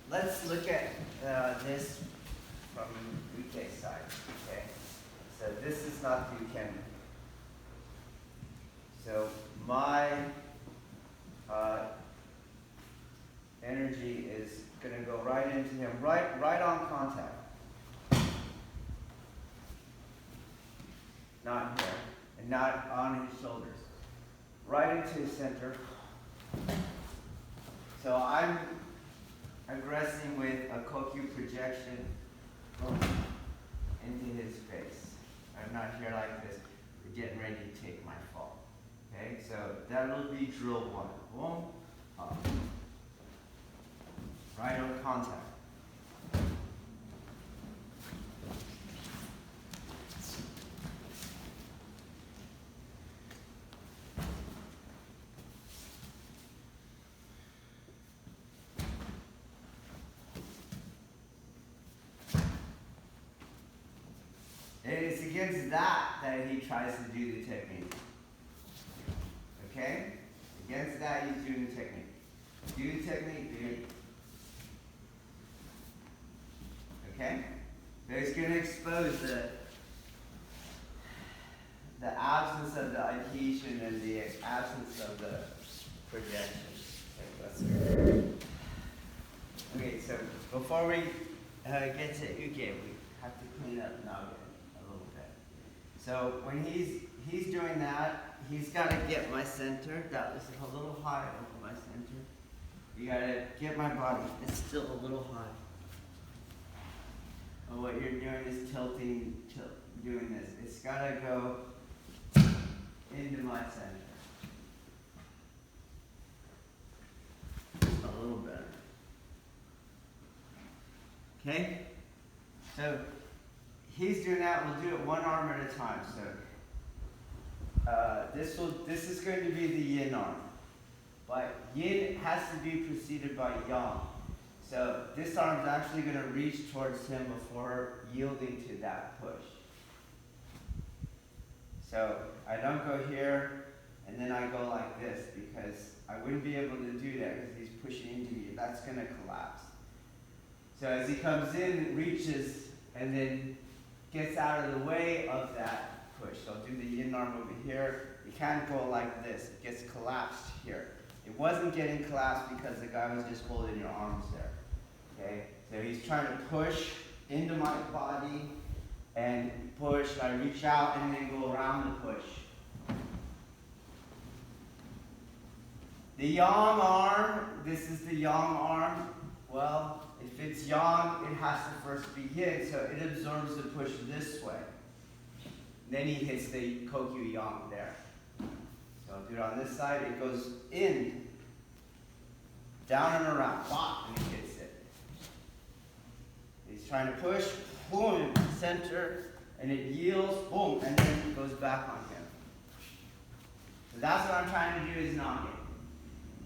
let's look at this from Uke's side. Okay, so this is not Uken. So my energy is going to go right into him, right on contact. Not here, and not on his shoulders. Right into his center. So I'm aggressing with a Kokyu projection into his face. I'm not here like this. We're getting ready to take my fall. Okay, so that'll be drill one. Boom, up. Right on contact. And it's against that he tries to do the technique. Okay? Against that he's doing the technique. Do the technique, dude. Okay? So he's going to expose the absence of the adhesion and the absence of the projection. Okay, so before we get to Uke, we have to clean up Nage a little bit. So when he's doing that, he's got to get my center. That was a little high over my center. You got to get my body. It's still a little high. And what you're doing is doing this. It's got to go into my center. A little better. Okay? So he's doing that. We'll do it one arm at a time. So this is going to be the yin arm. But yin has to be preceded by yang. So this arm is actually going to reach towards him before yielding to that push. So I don't go here and then I go like this because I wouldn't be able to do that because he's pushing into me. That's going to collapse. So as he comes in, reaches, and then gets out of the way of that push. So I'll do the yin arm over here. You can't go like this. It gets collapsed here. It wasn't getting collapsed because the guy was just holding your arms there. Okay? So he's trying to push into my body and push. I reach out and then go around the push. The yang arm, this is the yang arm. Well, if it's yang, it has to first be yin, so it absorbs the push this way. Then he hits the Kokyu yang there. So I'll do it on this side. It goes in, down and around, and he hits it. He's trying to push, boom, center, and it yields, boom, and then it goes back on him. So that's what I'm trying to do is Nage.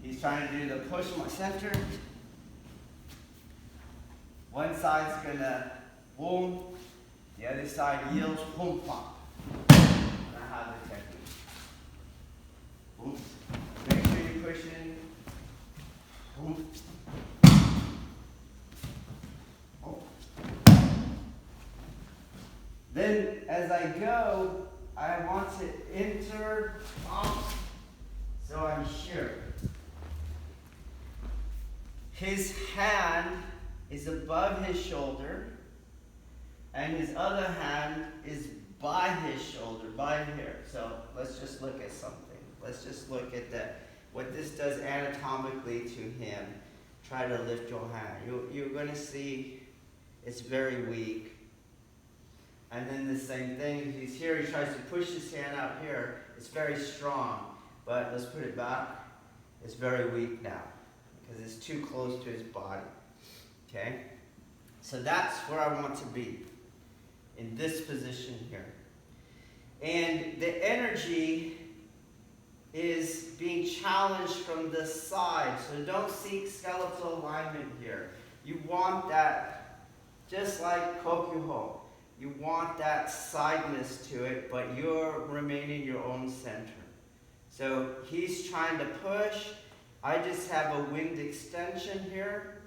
He's trying to do the push my center. One side's gonna boom, the other side yields, boom, pop. And I have the technique. Boom. Make sure you push in. Boom. Boom. Then as I go, I want to enter, so I'm here. His hand is above his shoulder, and his other hand is by his shoulder, by here. So let's just look at something. Let's just look at what this does anatomically to him. Try to lift your hand. You're going to see it's very weak. And then the same thing, he's here, he tries to push his hand out here. It's very strong, but let's put it back. It's very weak now because it's too close to his body. Okay? So that's where I want to be, in this position here. And the energy is being challenged from the side, so don't seek skeletal alignment here. You want that, just like Kokyu Ho, you want that sideness to it, but you're remaining your own center. So he's trying to push. I just have a winged extension here,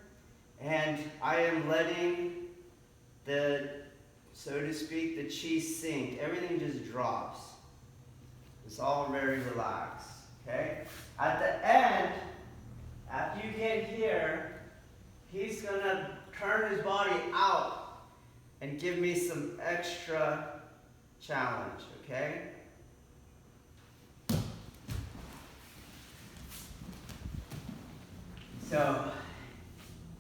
And I am letting the, so to speak, the chi sink. Everything just drops. It's all very relaxed, okay? At the end, after you get here, he's gonna turn his body out and give me some extra challenge, okay? So,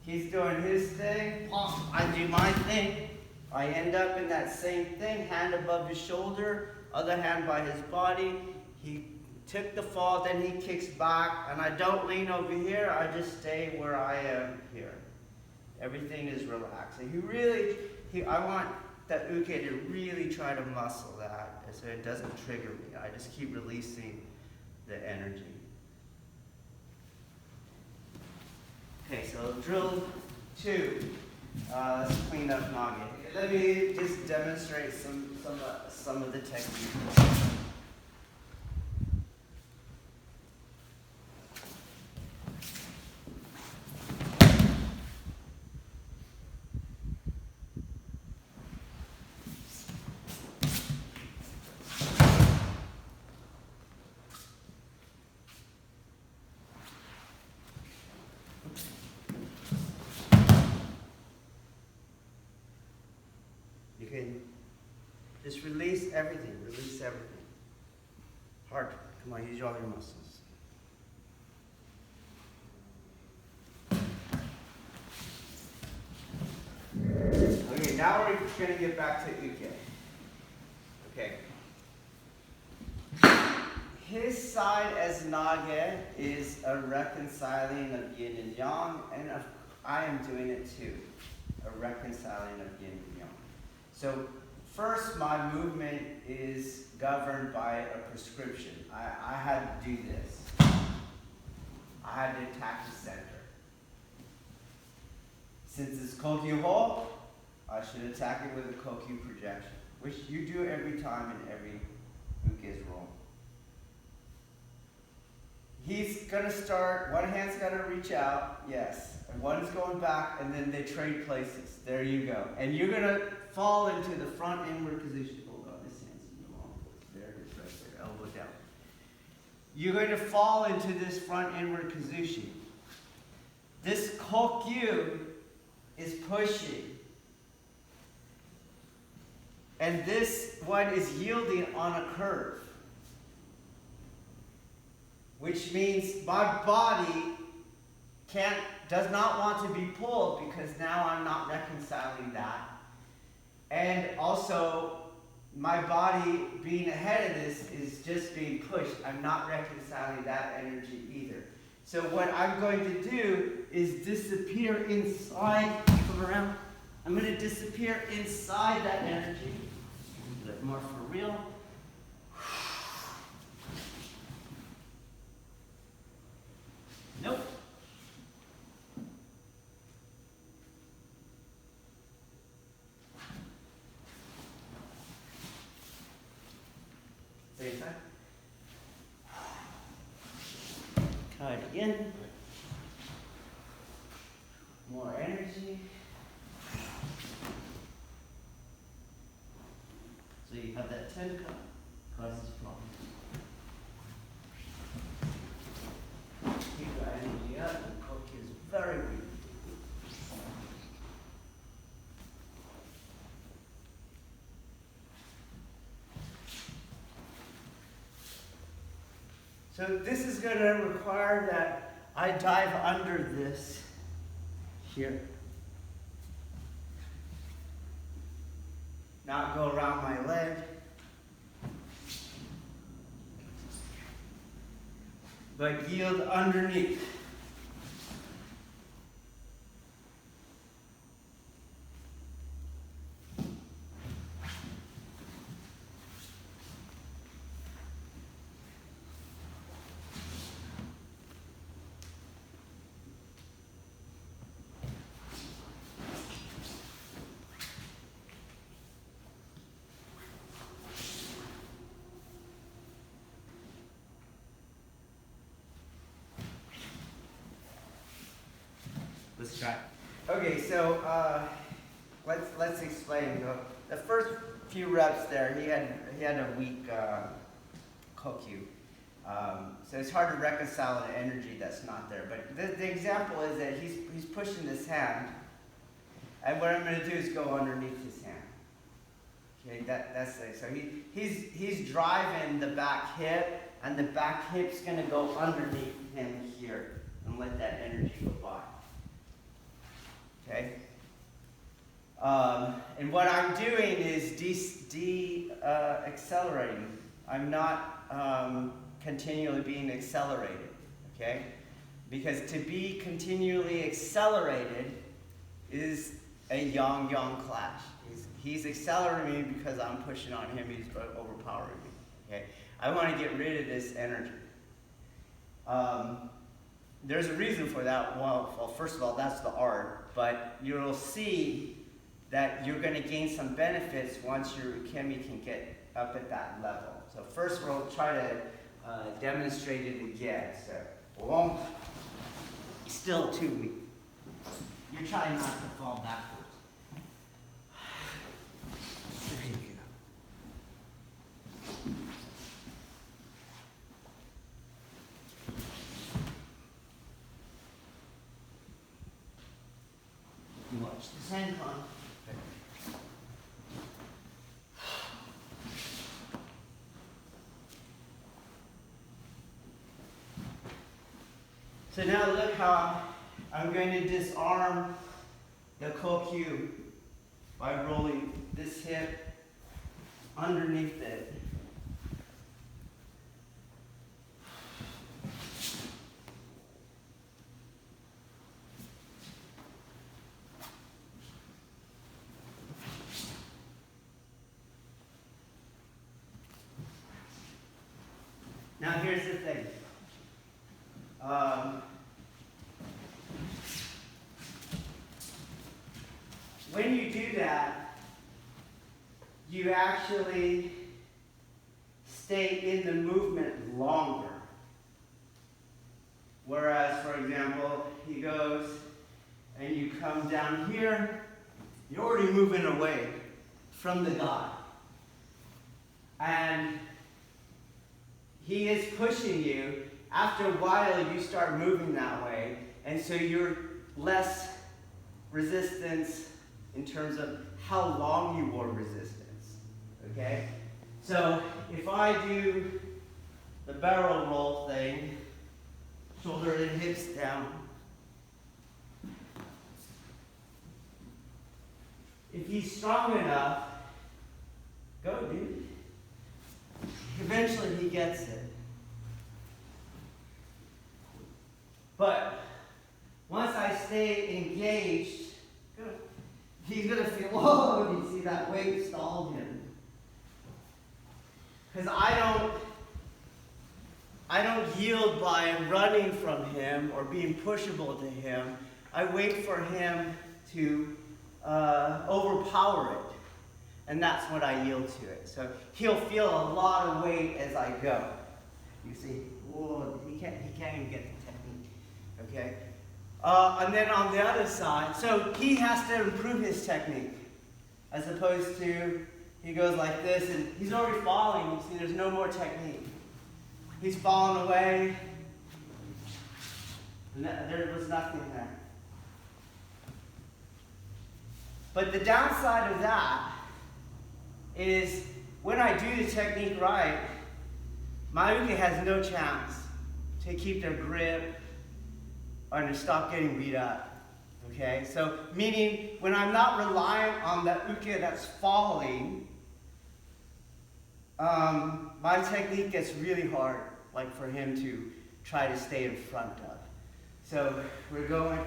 he's doing his thing, I do my thing. I end up in that same thing, hand above his shoulder, other hand by his body. He took the fall, then he kicks back, and I don't lean over here, I just stay where I am here. Everything is relaxed. And I want that uke to really try to muscle that so it doesn't trigger me. I just keep releasing the energy. Okay, so drill 2. Let's clean up Nage. Let me just demonstrate some of the techniques. You can just release everything, release everything. Heart, come on, use all your muscles. Okay, now we're going to get back to uke. Okay. His side as Nage is a reconciling of yin and yang, and I am doing it too, a reconciling of yin and yang. So first, my movement is governed by a prescription. I had to do this. I had to attack the center. Since it's Kokyu hole, I should attack it with a Kokyu projection, which you do every time in every uke's roll. He's gonna start, one hand's gonna reach out, yes, and one's going back, and then they trade places. There you go. And you're gonna fall into the front inward position. Hold on, this hand's in the wrong place. There it is, right there, elbow down. You're going to fall into this front inward position. This Kokyu is pushing. And this one is yielding on a curve. Which means my body does not want to be pulled because now I'm not reconciling that. And also, my body being ahead of this is just being pushed. I'm not reconciling that energy either. So what I'm going to do is disappear inside, come around. I'm going to disappear inside that energy. A bit more for real. Nope. Same time. Try it again. More energy. So you have that 10 cup, causes problems. Keep your energy up, and Kokyu is very weak. So this is going to require that I dive under this here. Not go around my leg. But yield underneath. Okay, so let's explain. The first few reps there, he had a weak Kokyu. So it's hard to reconcile an energy that's not there. But the example is that he's pushing this hand, and what I'm going to do is go underneath his hand. Okay, that's it. So he's driving the back hip, and the back hip's going to go underneath him here, and let that energy go by. Okay. And what I'm doing is accelerating. I'm not continually being accelerated, okay? Because to be continually accelerated is a yang-yang clash. He's accelerating me because I'm pushing on him, he's overpowering me, okay? I want to get rid of this energy. There's a reason for that. Well, first of all, that's the art, but you'll see that you're going to gain some benefits once your Kemi can get up at that level. So first we'll try to demonstrate it again. So, well, still too weak. You're trying not to fall backwards. There you go. You watch the sand on. So now look how I'm going to disarm the Kokyu by rolling this hip underneath it. Now here's the thing. When you do that, you actually stay in the movement longer. Whereas, for example, he goes and you come down here, you're already moving away from the guy. And he is pushing you. After a while, you start moving that way, and so you're less resistance in terms of how long you wore resistance, okay? So if I do the barrel roll thing, shoulder and hips down, if he's strong enough, go dude. Eventually he gets it. But once I stay engaged, he's going to feel, whoa, you see that weight stalled him. Because I don't yield by running from him or being pushable to him. I wait for him to overpower it. And that's when I yield to it. So he'll feel a lot of weight as I go. You see, whoa, he can't even get the technique. Okay? And then on the other side, so he has to improve his technique. As opposed to, he goes like this, and he's already falling. You see, there's no more technique. He's falling away. And there was nothing there. But the downside of that is when I do the technique right, my uke has no chance to keep their grip or to stop getting beat up. Okay? So, meaning when I'm not reliant on the uke that's falling, my technique gets really hard, like for him to try to stay in front of. So we're going,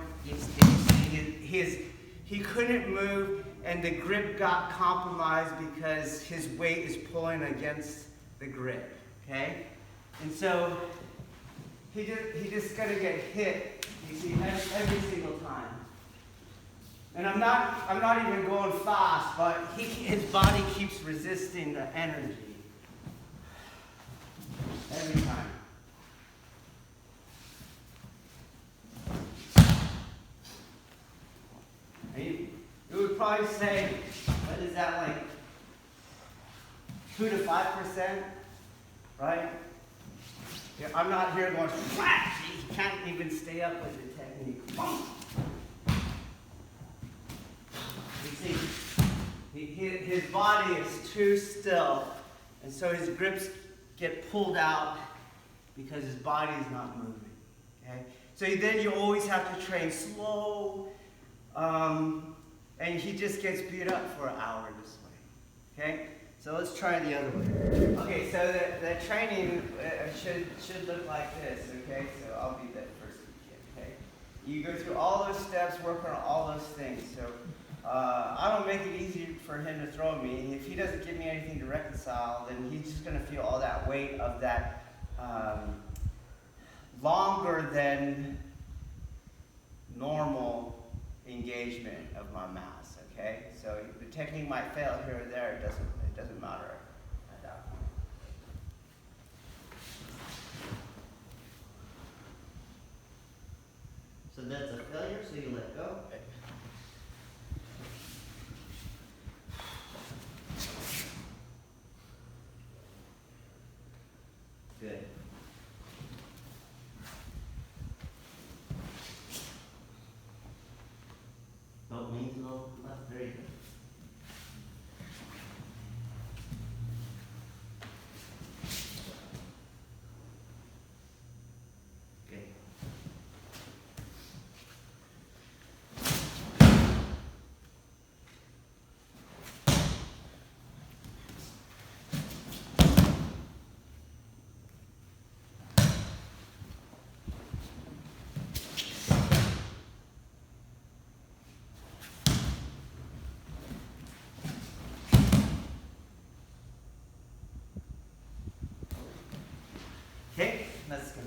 he couldn't move, and the grip got compromised because his weight is pulling against the grip, okay? And so he just gonna get hit, you see, every single time. And I'm not even going fast, but his body keeps resisting the energy every time. mean, you would probably say, what is that, like 2 to 5%, right? Yeah, I'm not here going, flat. He can't even stay up with the technique. You see, his body is too still, and so his grips get pulled out because his body is not moving. Okay? So then you always have to train slow, and he just gets beat up for an hour this way. Okay? So let's try the other way. Okay, so the training should look like this. Okay? So I'll be that first kid. Okay? You go through all those steps, work on all those things. So I don't make it easy for him to throw me. If he doesn't give me anything to reconcile, then he's just going to feel all that weight of that longer than normal engagement of my mouse. Okay, so the technique might fail here or there. It doesn't matter at that point. So that's a failure. So you let go. Good. Oh, lean to the left. Very good. Good. Okay, let's go.